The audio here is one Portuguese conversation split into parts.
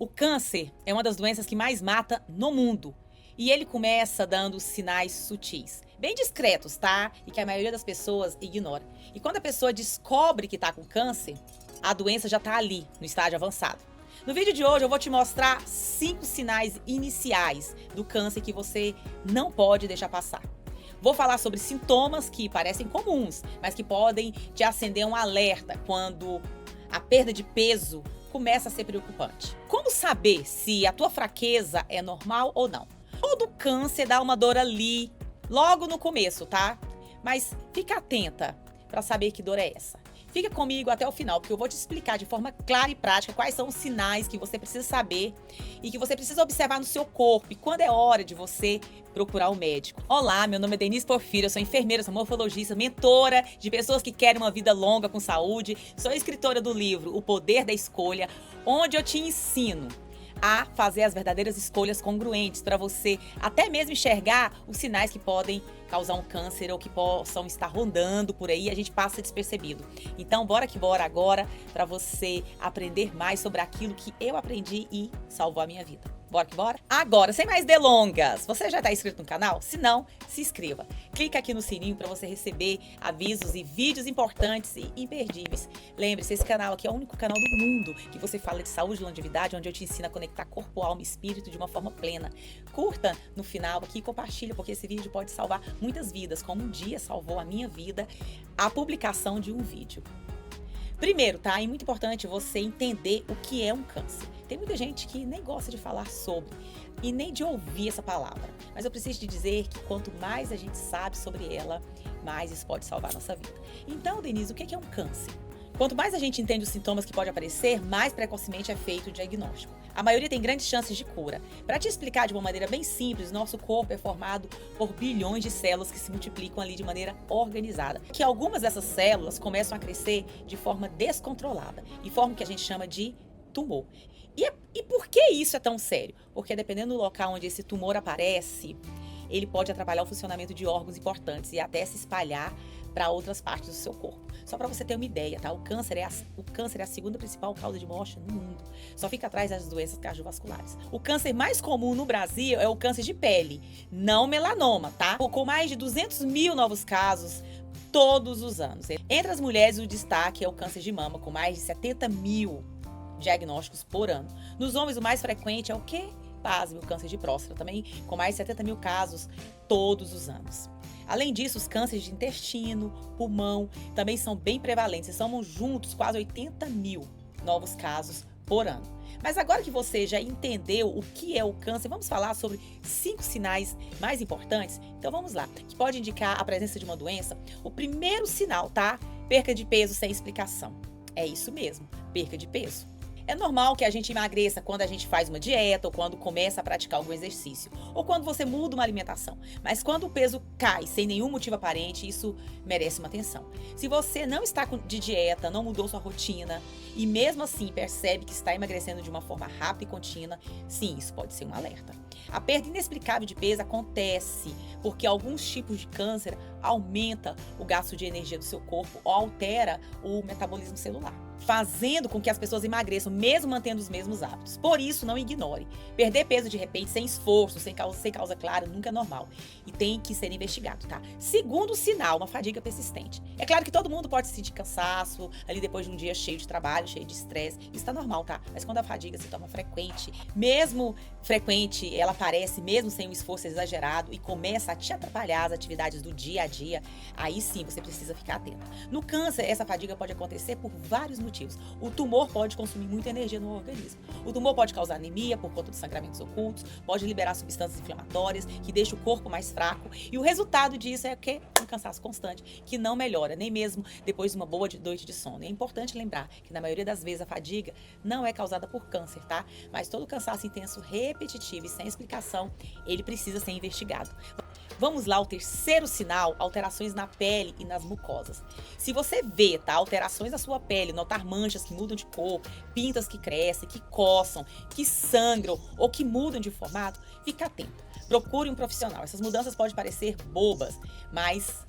O câncer é uma das doenças que mais mata no mundo. E ele começa dando sinais sutis, bem discretos, tá? E que a maioria das pessoas ignora. E quando a pessoa descobre que tá com câncer, a doença já tá ali, no estágio avançado. No vídeo de hoje eu vou te mostrar 5 sinais iniciais do câncer que você não pode deixar passar. Vou falar sobre sintomas que parecem comuns, mas que podem te acender um alerta quando a perda de peso começa a ser preocupante. Como saber se a tua fraqueza é normal ou não? Todo câncer dá uma dor ali, logo no começo, tá? Mas fica atenta para saber que dor é essa. Fica comigo até o final, porque eu vou te explicar de forma clara e prática quais são os sinais que você precisa saber e que você precisa observar no seu corpo e quando é hora de você procurar o médico. Olá, meu nome é Denise Porfírio, eu sou enfermeira, sou morfologista, mentora de pessoas que querem uma vida longa com saúde. Sou escritora do livro O Poder da Escolha, onde eu te ensino a fazer as verdadeiras escolhas congruentes para você até mesmo enxergar os sinais que podem causar um câncer ou que possam estar rondando por aí, a gente passa despercebido. Então, bora que bora agora para você aprender mais sobre aquilo que eu aprendi e salvou a minha vida. Bora que bora? Agora, sem mais delongas, você já está inscrito no canal? Se não, se inscreva. Clica aqui no sininho para você receber avisos e vídeos importantes e imperdíveis. Lembre-se, esse canal aqui é o único canal do mundo que você fala de saúde e longevidade, onde eu te ensino a conectar corpo, alma e espírito de uma forma plena. Curta no final aqui e compartilha, porque esse vídeo pode salvar muitas vidas, como um dia salvou a minha vida, a publicação de um vídeo. Primeiro, tá? É muito importante você entender o que é um câncer. Tem muita gente que nem gosta de falar sobre e nem de ouvir essa palavra. Mas eu preciso te dizer que quanto mais a gente sabe sobre ela, mais isso pode salvar a nossa vida. Então, Denise, o que é um câncer? Quanto mais a gente entende os sintomas que podem aparecer, mais precocemente é feito o diagnóstico. A maioria tem grandes chances de cura. Para te explicar de uma maneira bem simples, nosso corpo é formado por bilhões de células que se multiplicam ali de maneira organizada. Que algumas dessas células começam a crescer de forma descontrolada e formam o que a gente chama de tumor. E por que isso é tão sério? Porque dependendo do local onde esse tumor aparece, ele pode atrapalhar o funcionamento de órgãos importantes e até se espalhar para outras partes do seu corpo. Só para você ter uma ideia, tá? O câncer é a segunda principal causa de morte no mundo. Só fica atrás das doenças cardiovasculares. O câncer mais comum no Brasil é o câncer de pele, não melanoma, tá? Com mais de 200 mil novos casos todos os anos. Entre as mulheres, o destaque é o câncer de mama, com mais de 70 mil diagnósticos por ano. Nos homens, o mais frequente é o quê? Pasme, o câncer de próstata, também com mais de 70 mil casos todos os anos. Além disso, os cânceres de intestino, pulmão, também são bem prevalentes e somam juntos quase 80 mil novos casos por ano. Mas agora que você já entendeu o que é o câncer, vamos falar sobre 5 sinais mais importantes? Então vamos lá, que pode indicar a presença de uma doença. O primeiro sinal, tá? Perca de peso sem explicação. É isso mesmo, perca de peso. É normal que a gente emagreça quando a gente faz uma dieta ou quando começa a praticar algum exercício, ou quando você muda uma alimentação. Mas quando o peso cai sem nenhum motivo aparente, isso merece uma atenção. Se você não está de dieta, não mudou sua rotina e mesmo assim percebe que está emagrecendo de uma forma rápida e contínua, sim, isso pode ser um alerta. A perda inexplicável de peso acontece porque alguns tipos de câncer aumentam o gasto de energia do seu corpo ou altera o metabolismo celular, fazendo com que as pessoas emagreçam, mesmo mantendo os mesmos hábitos. Por isso, não ignore. Perder peso de repente, sem esforço, sem causa clara, nunca é normal. E tem que ser investigado, tá? Segundo sinal, uma fadiga persistente. É claro que todo mundo pode sentir cansaço, ali depois de um dia cheio de trabalho, cheio de estresse. Isso tá normal, tá? Mas quando a fadiga se torna frequente, mesmo frequente, ela aparece mesmo sem um esforço exagerado e começa a te atrapalhar as atividades do dia a dia, aí sim você precisa ficar atento. No câncer, essa fadiga pode acontecer por vários motivos. O tumor pode consumir muita energia no organismo. O tumor pode causar anemia por conta dos sangramentos ocultos, pode liberar substâncias inflamatórias que deixam o corpo mais fraco e o resultado disso é o quê? Um cansaço constante que não melhora, nem mesmo depois de uma boa noite de sono. E é importante lembrar que na maioria das vezes a fadiga não é causada por câncer, tá? Mas todo cansaço intenso, repetitivo e sem explicação, ele precisa ser investigado. Vamos lá, o terceiro sinal, alterações na pele e nas mucosas. Se você vê, tá, alterações na sua pele, notar manchas que mudam de cor, pintas que crescem, que coçam, que sangram ou que mudam de formato, fica atento. Procure um profissional. Essas mudanças podem parecer bobas, mas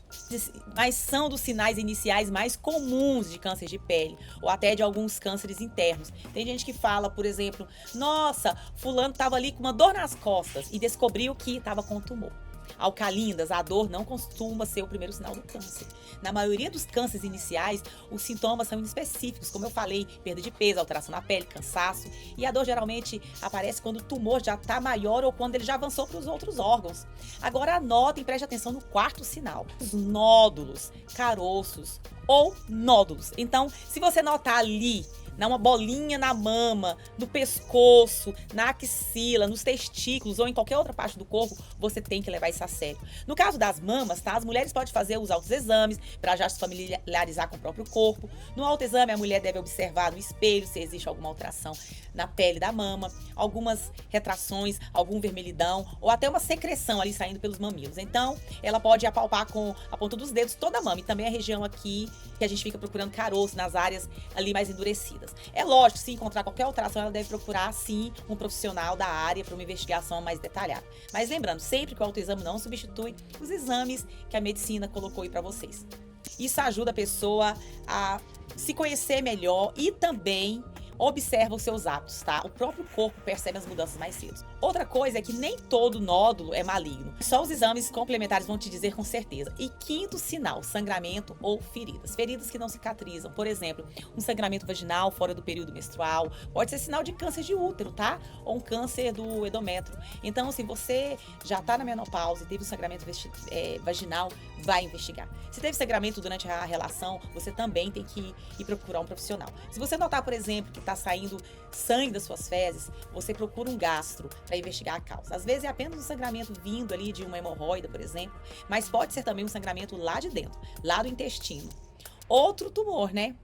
são dos sinais iniciais mais comuns de câncer de pele ou até de alguns cânceres internos. Tem gente que fala, por exemplo, nossa, fulano estava ali com uma dor nas costas e descobriu que estava com tumor. Alcalindas, a dor não costuma ser o primeiro sinal do câncer. Na maioria dos cânceres iniciais, os sintomas são inespecíficos, como eu falei, perda de peso, alteração na pele, cansaço. E a dor geralmente aparece quando o tumor já está maior ou quando ele já avançou para os outros órgãos. Agora anotem e preste atenção no quarto sinal, os nódulos, caroços ou nódulos. Então, se você notar ali, uma bolinha na mama, no pescoço, na axila, nos testículos ou em qualquer outra parte do corpo, você tem que levar isso a sério. No caso das mamas, tá? As mulheres podem fazer os autoexames para já se familiarizar com o próprio corpo. No autoexame, a mulher deve observar no espelho se existe alguma alteração na pele da mama, algumas retrações, algum vermelhidão ou até uma secreção ali saindo pelos mamilos. Então, ela pode apalpar com a ponta dos dedos toda a mama e também a região aqui que a gente fica procurando caroço nas áreas ali mais endurecidas. É lógico, se encontrar qualquer alteração, ela deve procurar, sim, um profissional da área para uma investigação mais detalhada. Mas lembrando, sempre que o autoexame não substitui os exames que a medicina colocou aí para vocês. Isso ajuda a pessoa a se conhecer melhor e também observa os seus hábitos, tá? O próprio corpo percebe as mudanças mais cedo. Outra coisa é que nem todo nódulo é maligno. Só os exames complementares vão te dizer com certeza. E quinto sinal, sangramento ou feridas. Feridas que não cicatrizam. Por exemplo, um sangramento vaginal fora do período menstrual. Pode ser sinal de câncer de útero, tá? Ou um câncer do endométrio. Então, se você já tá na menopausa e teve um sangramento vaginal, vai investigar. Se teve sangramento durante a relação, você também tem que ir procurar um profissional. Se você notar, por exemplo, que está saindo sangue das suas fezes, você procura um gastro para investigar a causa. Às vezes é apenas um sangramento vindo ali de uma hemorroida, por exemplo, mas pode ser também um sangramento lá de dentro, lá do intestino. Outro tumor, né?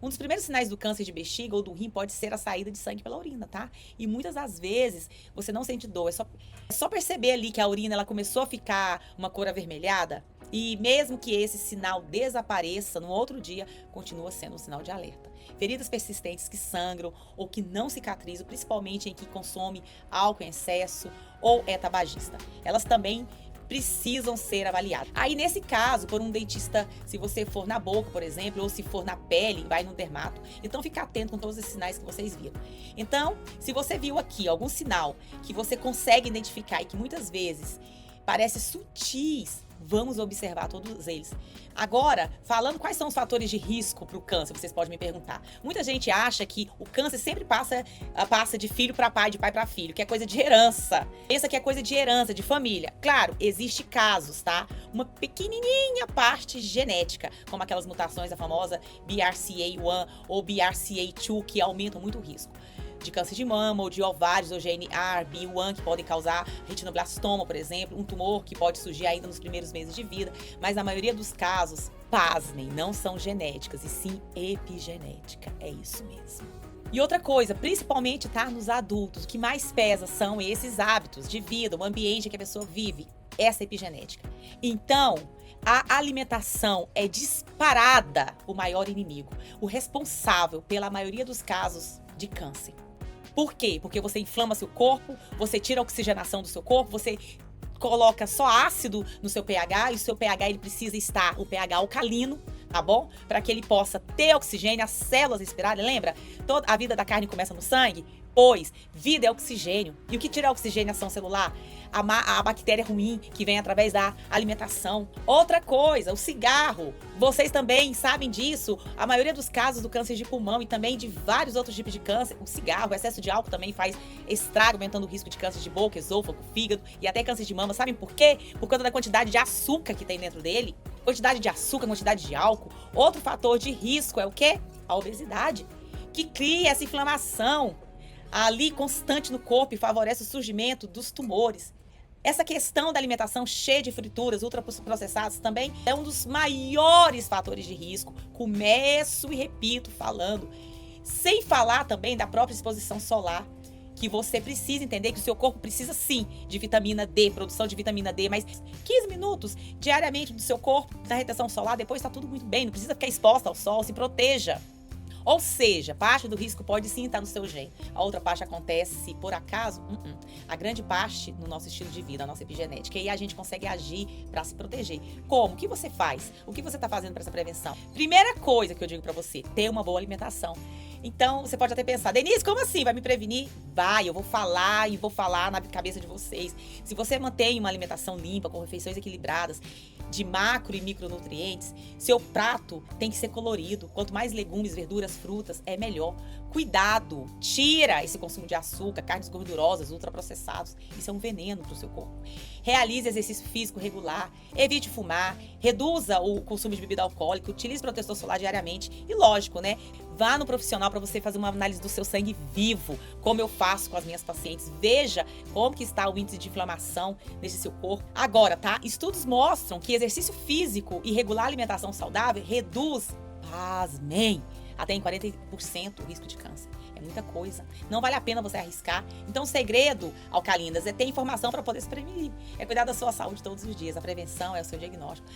Um dos primeiros sinais do câncer de bexiga ou do rim pode ser a saída de sangue pela urina, tá? E muitas das vezes você não sente dor, é só perceber ali que a urina ela começou a ficar uma cor avermelhada e mesmo que esse sinal desapareça no outro dia, continua sendo um sinal de alerta. Feridas persistentes que sangram ou que não cicatrizam, principalmente em quem consome álcool em excesso ou é tabagista. Elas também precisam ser avaliadas. Aí, nesse caso, por um dentista, se você for na boca, por exemplo, ou se for na pele, vai no dermato. Então, fica atento com todos esses sinais que vocês viram. Então, se você viu aqui algum sinal que você consegue identificar e que muitas vezes parece sutis, vamos observar todos eles. Agora, falando quais são os fatores de risco para o câncer, vocês podem me perguntar. Muita gente acha que o câncer sempre passa de filho para pai, de pai para filho, que é coisa de herança. Pensa que é coisa de herança, de família. Claro, existe casos, tá? Uma pequenininha parte genética, como aquelas mutações, a famosa BRCA1 ou BRCA2, que aumentam muito o risco de câncer de mama ou de ovários ou GNRB1 que podem causar retinoblastoma, por exemplo, um tumor que pode surgir ainda nos primeiros meses de vida, mas na maioria dos casos, pasmem, não são genéticas e sim epigenética, é isso mesmo. E outra coisa, principalmente tá nos adultos, o que mais pesa são esses hábitos de vida, o ambiente que a pessoa vive, essa epigenética. Então, a alimentação é disparada o maior inimigo, o responsável pela maioria dos casos de câncer. Por quê? Porque você inflama seu corpo, você tira a oxigenação do seu corpo, você coloca só ácido no seu pH e o seu pH ele precisa estar o pH alcalino, tá bom? Para que ele possa ter oxigênio, as células respirarem. Lembra? Toda a vida da carne começa no sangue? Pois, vida é oxigênio. E o que tira a oxigenação celular? A bactéria ruim que vem através da alimentação. Outra coisa, o cigarro. Vocês também sabem disso. A maioria dos casos do câncer de pulmão e também de vários outros tipos de câncer, o cigarro, o excesso de álcool também faz estrago, aumentando o risco de câncer de boca, esôfago, fígado e até câncer de mama. Sabem por quê? Por conta da quantidade de açúcar que tem dentro dele. Quantidade de açúcar, quantidade de álcool. Outro fator de risco é o quê? A obesidade, que cria essa inflamação ali constante no corpo e favorece o surgimento dos tumores. Essa questão da alimentação cheia de frituras, ultraprocessadas também é um dos maiores fatores de risco. Começo e repito falando. Sem falar também da própria exposição solar, que você precisa entender que o seu corpo precisa sim de vitamina D, produção de vitamina D, mas 15 minutos diariamente do seu corpo na retenção solar, depois tá tudo muito bem, não precisa ficar exposta ao sol, se proteja. Ou seja, parte do risco pode sim estar no seu gene. A outra parte acontece por acaso? A grande parte no nosso estilo de vida, a nossa epigenética. E aí a gente consegue agir para se proteger. Como? O que você faz? O que você está fazendo para essa prevenção? Primeira coisa que eu digo para você, ter uma boa alimentação. Então, você pode até pensar, Denise, como assim? Vai me prevenir? Vai, eu vou falar e vou falar na cabeça de vocês. Se você mantém uma alimentação limpa, com refeições equilibradas, de macro e micronutrientes, seu prato tem que ser colorido. Quanto mais legumes, verduras, frutas, é melhor. Cuidado, tira esse consumo de açúcar, carnes gordurosas, ultraprocessados. Isso é um veneno para o seu corpo. Realize exercício físico regular, evite fumar, reduza o consumo de bebida alcoólica, utilize protetor solar diariamente e, lógico, né? Vá no profissional para você fazer uma análise do seu sangue vivo, como eu faço com as minhas pacientes. Veja como que está o índice de inflamação nesse seu corpo. Agora, tá? Estudos mostram que exercício físico e regular alimentação saudável reduz, pasmem, até em 40% o risco de câncer. É muita coisa. Não vale a pena você arriscar. Então, o segredo, alcalinas, é ter informação para poder se prevenir. É cuidar da sua saúde todos os dias. A prevenção é o seu diagnóstico.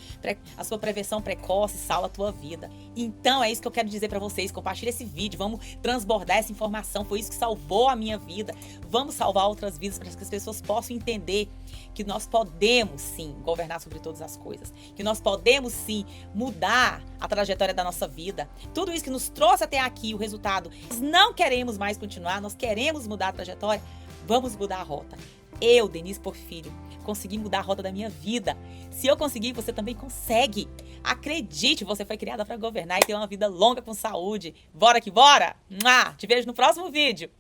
A sua prevenção precoce salva a tua vida. Então, é isso que eu quero dizer para vocês. Compartilhe esse vídeo. Vamos transbordar essa informação. Foi isso que salvou a minha vida. Vamos salvar outras vidas para que as pessoas possam entender que nós podemos, sim, governar sobre todas as coisas. Que nós podemos, sim, mudar a trajetória da nossa vida. Tudo isso que nos trouxe até aqui, o resultado. Nós não queremos mais continuar, nós queremos mudar a trajetória. Vamos mudar a rota. Eu, Denise Porfírio, consegui mudar a rota da minha vida. Se eu conseguir, você também consegue. Acredite, você foi criada para governar e ter uma vida longa com saúde. Bora que bora! Te vejo no próximo vídeo.